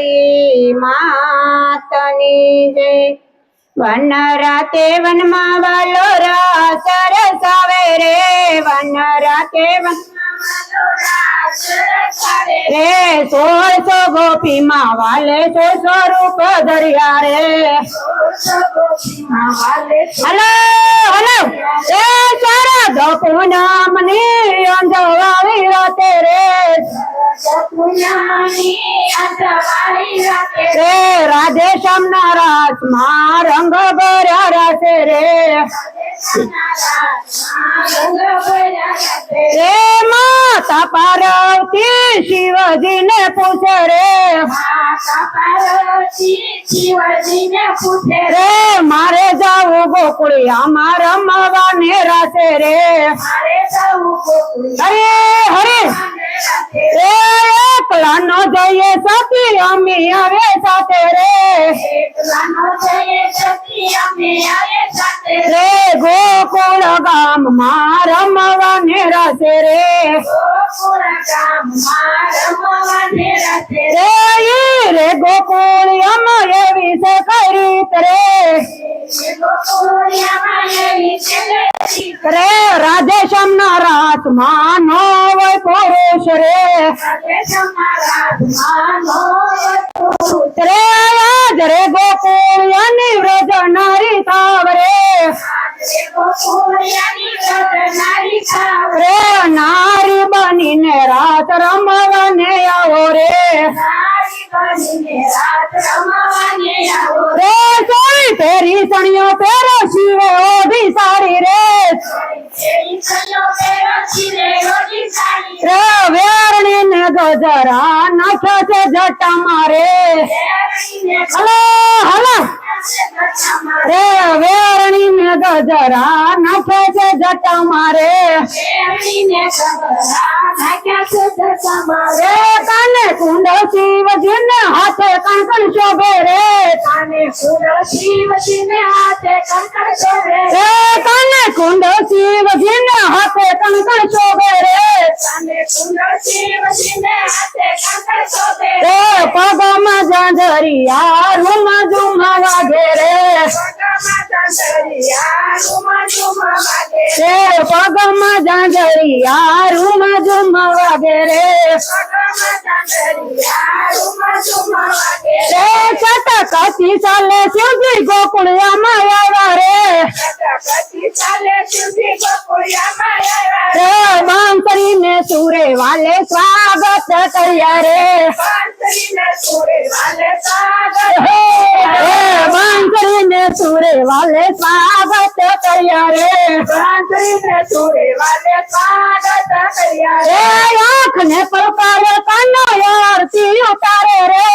ગોકુળી માતની જય। વન રાતે વનમાં વાલો રાસ રસાવે રે, વન રાતે રે 1600 ગોપી માં વાલે 1600 રૂપ ધર્યા રે। હલો હલો એ શરદ પૂનમ ની અંજવાળી રાતે રે, રે રાધે શ્યામ ના રાસ માં રંગ ભર્યા રાસે રે, રે માતા પાર્વતી શિવજી ને પૂછે રે, રે મારે જાવું ગોકુળિયામાં રમવા ને રાસે રે, હરે હરે રે એકલા નો જઈએ સતી અમી આવે સાથે રે, રે ગોકુળ ગામ માં રમવા ને રાસે રે, રે ગોકુળિયામાં એવી છે કઈ રીત રે, રે રાધે શ્યામ ના રાસ માં નો હોય પુરુષ રે, રે આજ રે ગોકુળિયાની વ્રજ નારી થાવ રે, રે નારી બનીને રાત રમવા ને આવો રે, રે સોળી ફેરી સણિયો પેરો શિવે ઓઢી સાડી રે, રે વેરણી ને ગજરા નાખે છે જટા મારે, હલો હલો રે વેરણી ને ગજરા નાખે છે જટા મારે, રે કાને કુંડ શિવજી ને હાથે કંકણ શોભે રે, રે કાને કુંડ શિવજી ને હાથે કંકણ શોભે રે, રે પગમાં જાંજરિયા રૂમા ઝુમા વાગે રે, રે પગમાં જાંજરિયા રૂમા ઝુમા વાગે રે, રે ચટકતી ચાલે શિવજી ગોકુળિયામાં આવ્યા રે, રે બાંસરી ને સુરે વાલે સ્વાગત કર્યા રે, બાંસરી ને સુરે વાલે સ્વાગત કર્યા રે, રે આંખ ને પલકારે કાનો આરતી ઉતારે રે,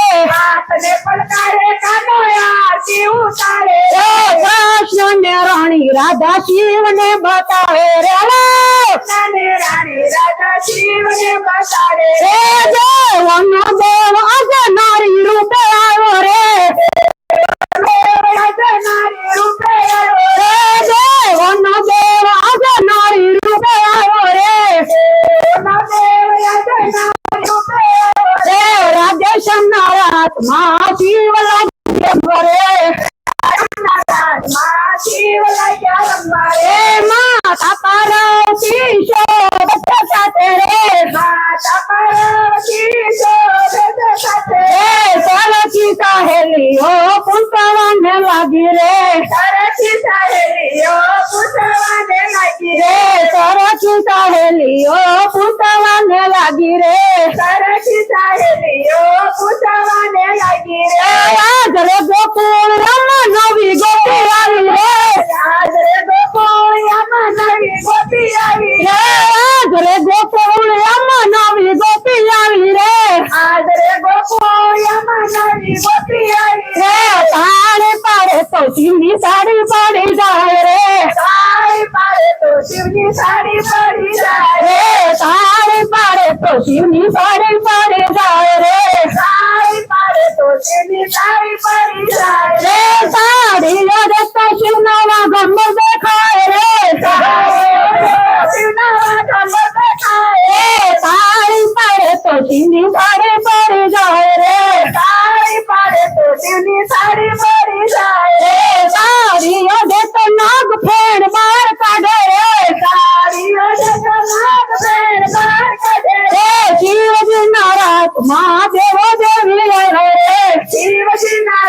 રે કૃષ્ણ ને રાણી રાધા શિવ ને બતાવે રે, રે દેવનો દેવ આજે નારી રૂપે આવ્યો રે, રે દેવનો દેવ આજે નારી રૂપે આવ્યો રે, રે રાધે શ્યામ ના રાસ માં શિવ લાગ્યા રે, રે માતા પાર્વતી શોભત સાથે રે, રે સરખી સહેલીઓ પૂછવા ને લાગી રે, રે સરખી સહેલીઓ પૂછવા ને લાગી રે, આજ રે ગોકુળિયામાં નવી ગોપી આવી રે, આજ રે ગોકુળિયામાં નવી ગોપી આવી રે, રે તાળી પાડે તો શિવની સાડી પડી જાય રે, તાળી પાડે તો શિવની સાડી પડી જાય રે, તાળી પાડે તો શિવની સાડી પડી જાય રે, તાળી પાડે તો શિવની સાડી પડી જાય રે, તાળી રે તો શિવના વાગમ દેખાય રે, શિવના વાગમ દેખાય રે, તાળી પાડે તો શિવની સાડી પડી જાય રે, મહાદેવો દેવી રે શિવજી ના